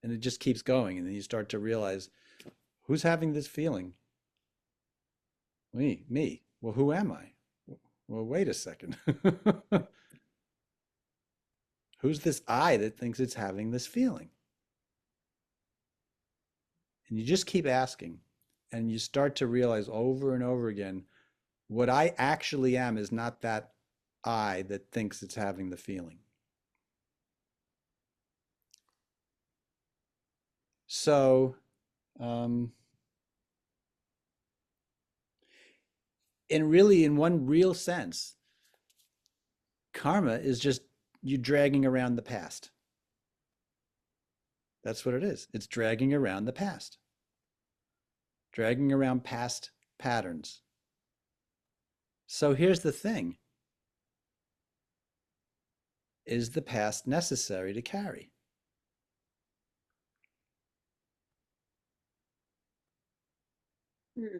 And it just keeps going. And then you start to realize, who's having this feeling? Me. Well, who am I? Well, wait a second. Who's this I that thinks it's having this feeling? And you just keep asking. And you start to realize over and over again, what I actually am is not that I that thinks it's having the feeling. So, in one real sense, karma is just you dragging around the past. That's what it is. It's dragging around the past, dragging around past patterns. So here's the thing. Is the past necessary to carry? Hmm.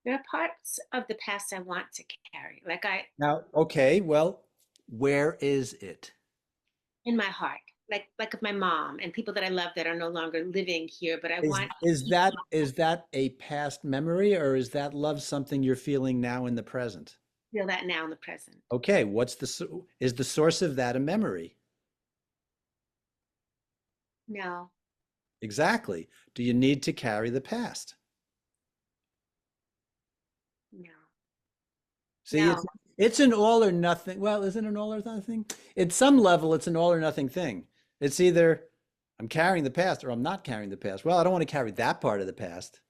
There are parts of the past I want to carry, like Now, okay, well, where is it? in my heart, like of my mom and people that I love that are no longer living here, but I Is want is that a past memory, or is that love something you're feeling now in the present? to feel that now in the present. Okay, is the source of that a memory? No, Exactly. Do you need to carry the past? no, See, no. it's an all or nothing. Well, is it an all or nothing? At some level, it's an all or nothing thing. It's either I'm carrying the past or I'm not carrying the past. Well, I don't want to carry that part of the past.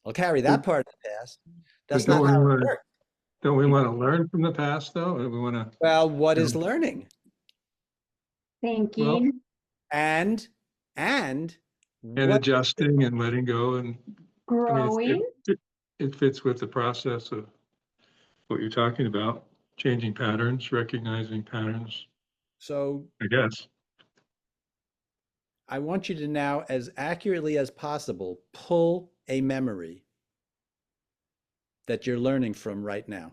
I'll carry But, that part of the past. but That's not how it works. don't we want to learn from the past though? We want to, Well, what you is know, learning? well, Thinking, And and what adjusting and letting go. And I mean, growing, it fits with the process of what you're talking about, changing patterns, recognizing patterns, so I guess. I want you to now, as accurately as possible, pull a memory that you're learning from right now.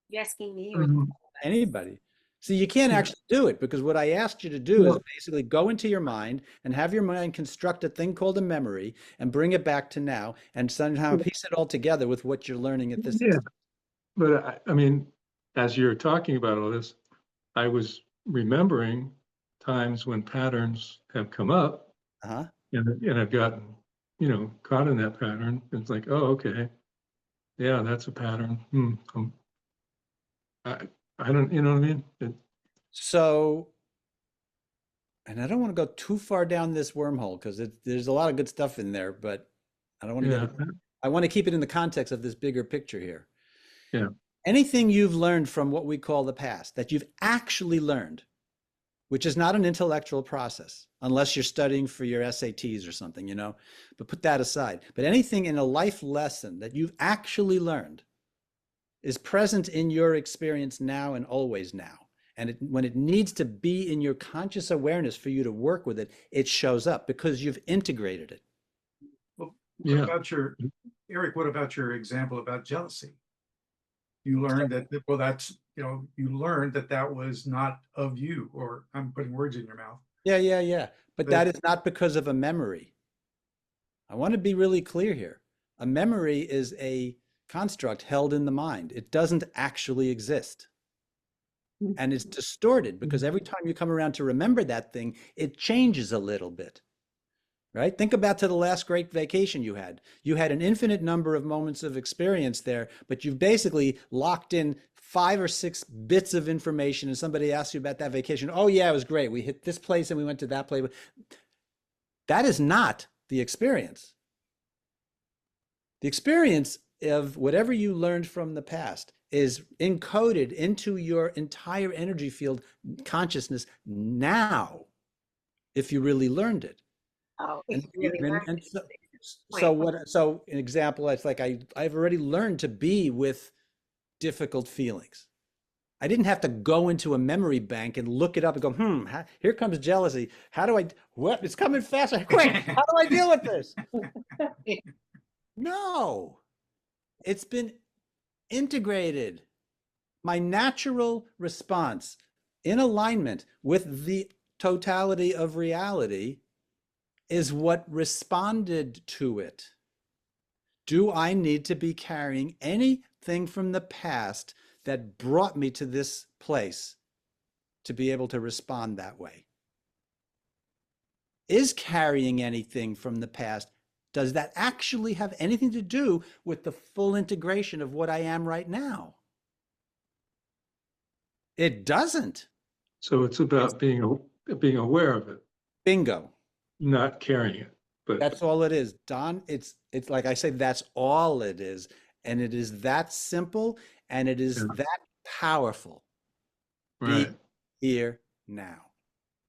You asking me or Mhm. Anybody. See, you can't Yeah. actually do it because what I asked you to do is Well, basically go into your mind and have your mind construct a thing called a memory and bring it back to now and somehow piece it all together with what you're learning at this yeah, instant. but I mean, as you're talking about all this, I was remembering times when patterns have come up Uh-huh. and I've gotten, caught in that pattern. It's like, oh, okay. Yeah, that's a pattern. I, I don't, you know what I mean? So, and I don't want to go too far down this wormhole because there's a lot of good stuff in there, but I don't want to Yeah, get it. I want to keep it in the context of this bigger picture here. yeah. Anything you've learned from what we call the past that you've actually learned, which is not an intellectual process, unless you're studying for your SATs or something, but put that aside. But anything in a life lesson that you've actually learned is present in your experience now and always now. And when it needs to be in your conscious awareness for you to work with it, it shows up because you've integrated it. Well, Yeah. Eric, what about your example about jealousy? You learned that, well, you learned that that was not of you, or I'm putting words in your mouth. Yeah. But But- that is not because of a memory. I want to be really clear here. A memory is a construct held in the mind. It doesn't actually exist. And it's distorted because every time you come around to remember that thing, it changes a little bit, right? Think about to the last great vacation you had. You had an infinite number of moments of experience there, but you've basically locked in 5 or 6 bits of information, and somebody asks you about that vacation. Oh yeah, it was great. We hit this place and we went to that place. That is not the experience. The experience of whatever you learned from the past is encoded into your entire energy field consciousness now, if you really learned it. oh, And, if you really learn and it. so an example, it's like I've already learned to be with difficult feelings. I didn't have to go into a memory bank and look it up and go, here comes jealousy. How do what? It's coming faster. Quick, how do I deal with this? No, it's been integrated. My natural response in alignment with the totality of reality is what responded to it. Do I need to be carrying anything from the past that brought me to this place to be able to respond that way? Is carrying anything from the past, does that actually have anything to do with the full integration of what I am right now? It doesn't. So it's about being aware of it, Bingo. not carrying it. But That's all it is, Don. It's like I say, that's all it is. And it is that simple and it is Yeah. that powerful. right. Be here now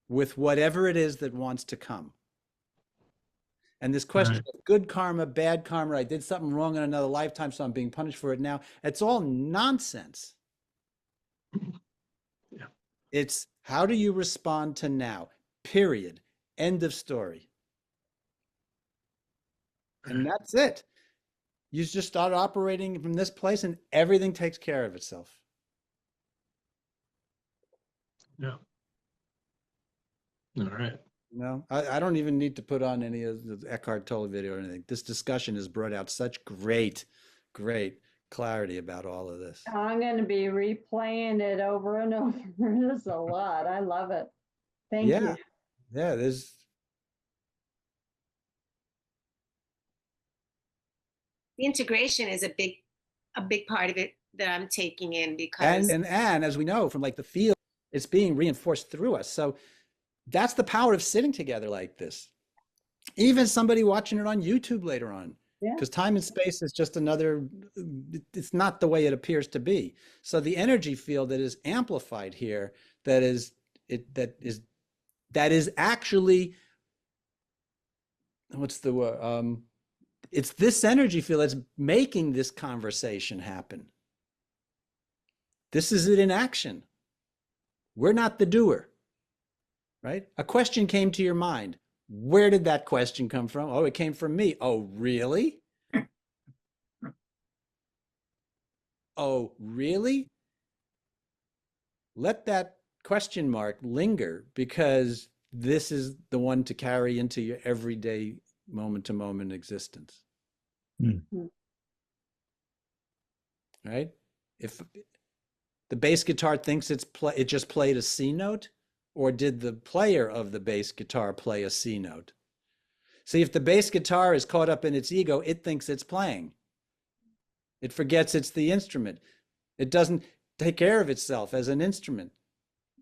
with whatever it is that wants to come. And this question Right. of good karma, bad karma, I did something wrong in another lifetime, so I'm being punished for it now. It's all nonsense. Yeah. It's how do you respond to now? Period. End of story. And that's it. You just start operating from this place and everything takes care of itself. Yeah. All right. No, I don't even need to put on any of the Eckhart Tolle video or anything. This discussion has brought out such great clarity about all of this. I'm going to be replaying it over and over. There's a lot. I love it. Thank Yeah. you. Yeah, there's The integration is a big part of it that I'm taking in, because and as we know from like the field, it's being reinforced through us. So that's the power of sitting together like this. Even somebody watching it on YouTube later on. Yeah. Because time and space is just another, it's not the way it appears to be. So the energy field that is amplified here, that is actually, what's the word? It's this energy field that's making this conversation happen. This is it in action. We're not the doer, right? A question came to your mind. Where did that question come from? Oh, it came from me. Oh, really? Oh, really? Let that question mark linger, because this is the one to carry into your everyday moment to moment existence. Right? If the bass guitar thinks it just played a C note, or did the player of the bass guitar play a C note? See, if the bass guitar is caught up in its ego, it thinks it's playing. It forgets it's the instrument. It doesn't take care of itself as an instrument,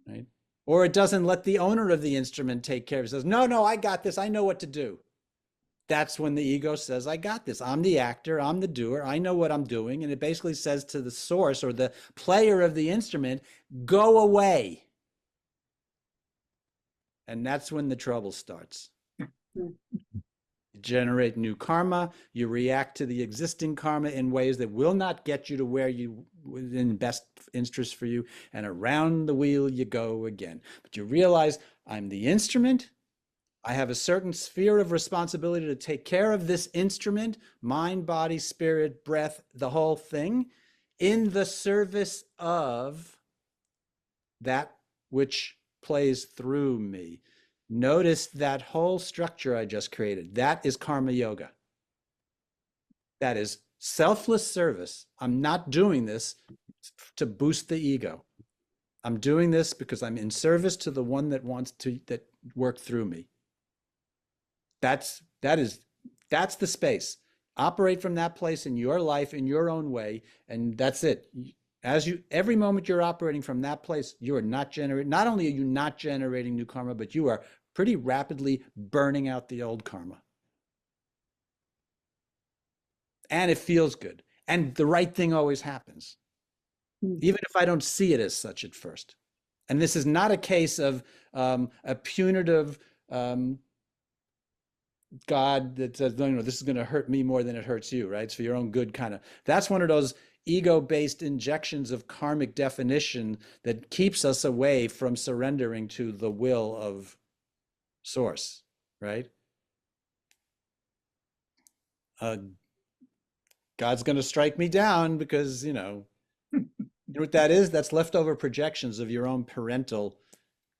right? Or it doesn't let the owner of the instrument take care of it. It says, no, I got this. I know what to do. That's when the ego says, I got this. I'm the actor. I'm the doer. I know what I'm doing. And it basically says to the source or the player of the instrument, go away. And that's when the trouble starts. You generate new karma. You react to the existing karma in ways that will not get you to where you in best interest for you. And around the wheel you go again. But you realize I'm the instrument. I have a certain sphere of responsibility to take care of this instrument, mind, body, spirit, breath, the whole thing, in the service of that which plays through me. Notice that whole structure I just created. That is karma yoga. That is selfless service. I'm not doing this to boost the ego. I'm doing this because I'm in service to the one that wants to work through me. That's the space. Operate from that place in your life in your own way, and that's it. Every moment you're operating from that place, you are not only are you not generating new karma, but you are pretty rapidly burning out the old karma. And it feels good. And the right thing always happens, even if I don't see it as such at first. And this is not a case of a punitive God that says, no, this is going to hurt me more than it hurts you, right? It's for your own good kind of. That's one of those ego-based injections of karmic definition that keeps us away from surrendering to the will of source, right? God's going to strike me down because, you know what that is? That's leftover projections of your own parental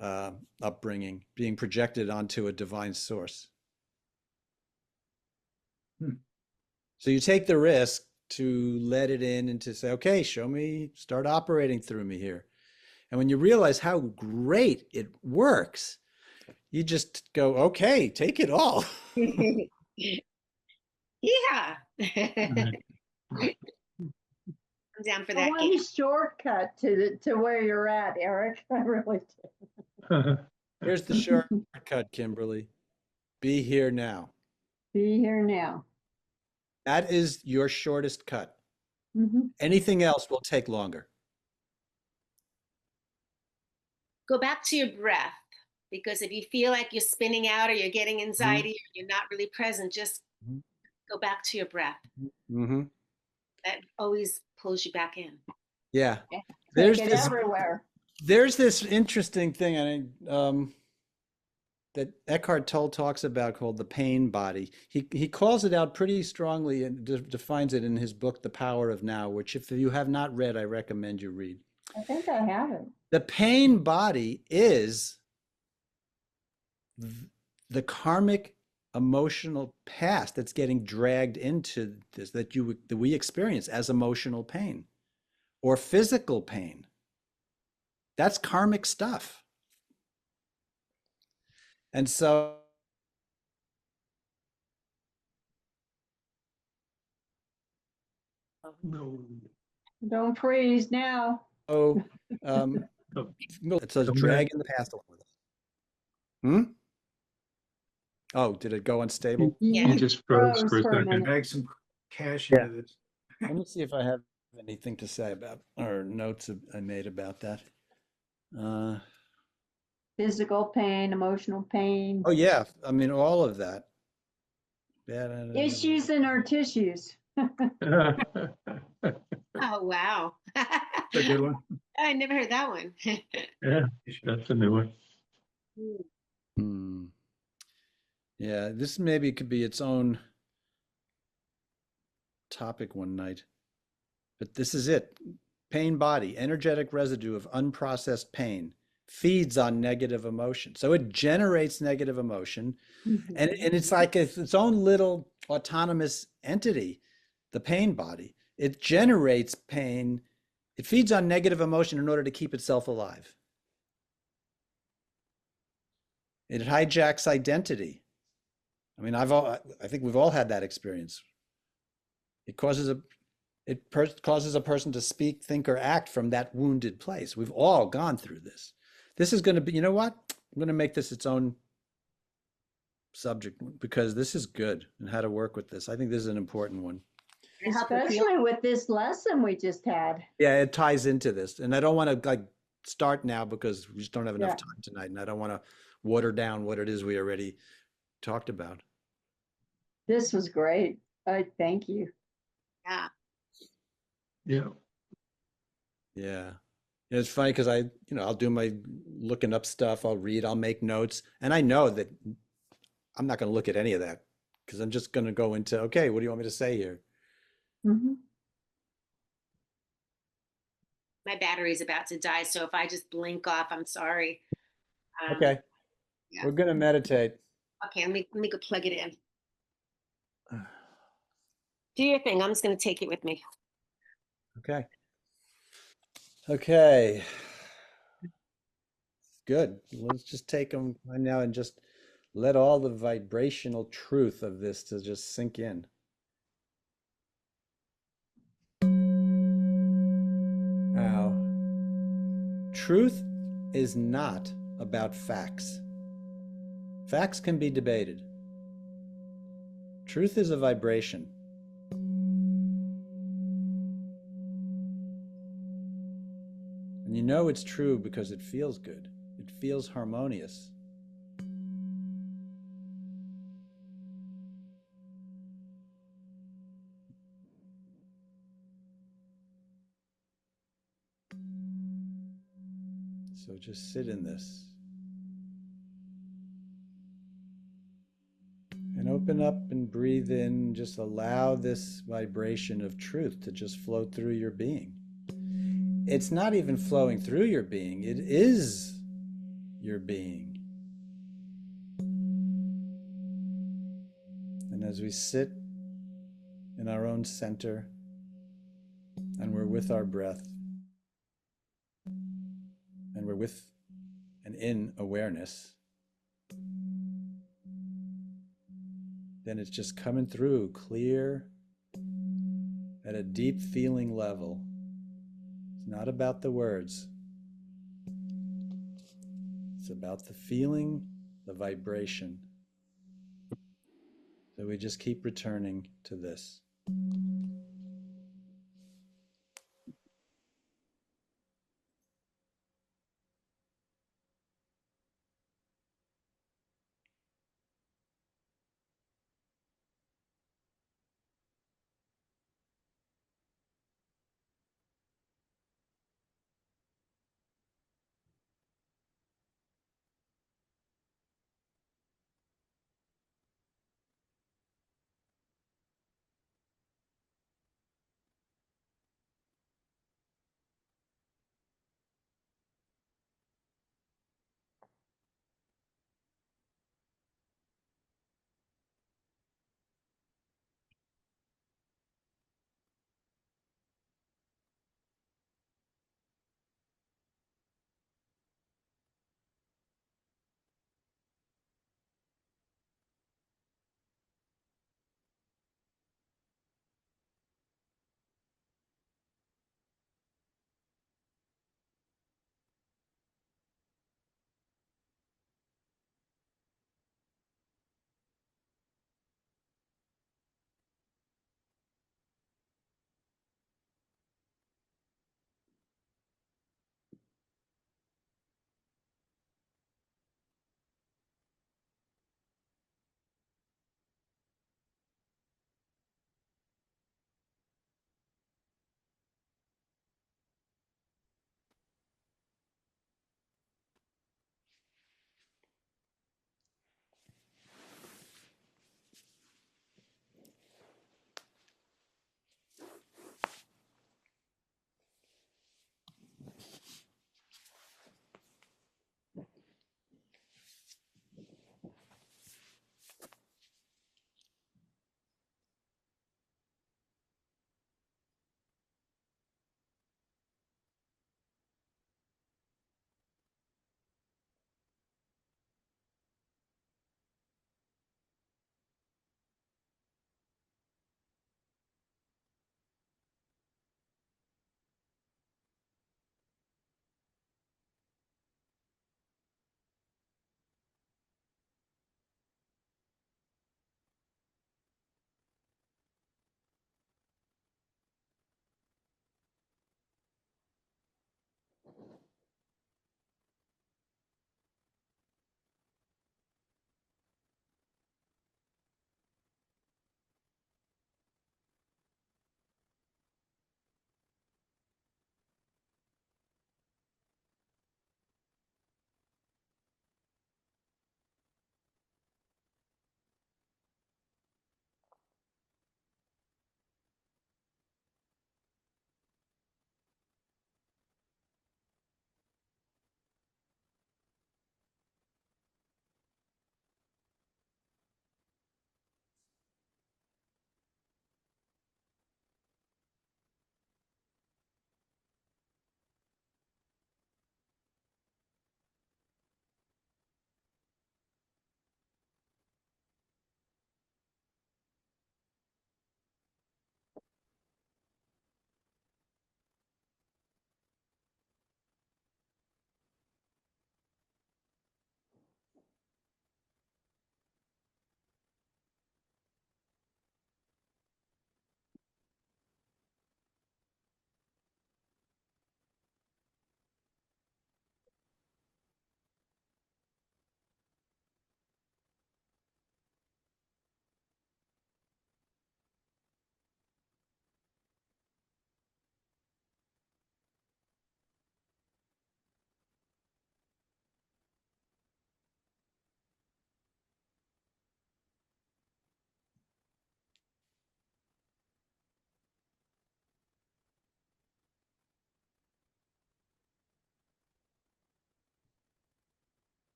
upbringing being projected onto a divine source. So you take the risk to let it in and to say, okay, show me, start operating through me here. And when you realize how great it works, you just go, okay, take it all. Yeah. I'm down for I that want game. a shortcut to where you're at, Eric. I really do. Here's the shortcut, Kimberly. Be here now. Be here now. That is your shortest cut. Mm-hmm. Anything else will take longer. Go back to your breath, because if you feel like you're spinning out or you're getting anxiety or you're not really present, just go back to your breath. Mm-hmm. That always pulls you back in. Yeah. Take There's it this, everywhere. There's this interesting thing, that Eckhart Tolle talks about called the pain body. He calls it out pretty strongly and defines it in his book, The Power of Now, which if you have not read, I recommend you read. I think I have it. The pain body is the karmic emotional past that's getting dragged into this, that we experience as emotional pain or physical pain. That's karmic stuff. And so No. Don't freeze now. um, Oh, it's a Come drag back. in the past along with us. Hmm? Oh, did it go unstable? Yeah. You just froze for a for a second. minute. Drag some cash Yeah. into this. Let me see if I have anything to say about, or notes I made about that. Physical pain, emotional pain, Oh yeah, I mean all of that. Yeah. issues in our tissues. Oh, wow. That's a good one. I never heard that one. Yeah, that's a new one. Hmm. Yeah, this maybe could be its own topic one night. But this is it. Pain body, energetic residue of unprocessed pain, feeds on negative emotion. So it generates negative emotion. And it's like its own little autonomous entity, the pain body. It generates pain. It feeds on negative emotion in order to keep itself alive. It hijacks identity. I mean, I think we've all had that experience. It causes a person to speak, think, or act from that wounded place. We've all gone through this. This is going to be, you know what? I'm going to make this its own subject because this is good and how to work with this. I think this is an important one. Especially with this lesson we just had. Yeah, it ties into this. And I don't want to like start now because we just don't have enough Yeah. time tonight. And I don't want to water down what it is we already talked about. This was great. I thank you. Yeah. Yeah. Yeah. And it's funny because I'll do my looking up stuff, I'll read, I'll make notes. And I know that I'm not going to look at any of that because I'm just going to go into, okay, what do you want me to say here? Mhm. My battery's about to die, so if I just blink off, I'm sorry. Okay. Yeah. We're going to meditate. Okay, let me go plug it in. Do your thing. I'm just going to take it with me. Okay. Okay. Good. Let's just take them right now and just let all the vibrational truth of this to just sink in. Now, truth is not about facts. Facts can be debated. Truth is a vibration. And you know it's true because it feels good. It feels harmonious. So just sit in this. And open up and breathe in. Just allow this vibration of truth to just flow through your being. It's not even flowing through your being, it is your being. And as we sit in our own center and we're with our breath and we're with and in awareness, then it's just coming through clear at a deep feeling level. It's not about the words. It's about the feeling, the vibration. So we just keep returning to this.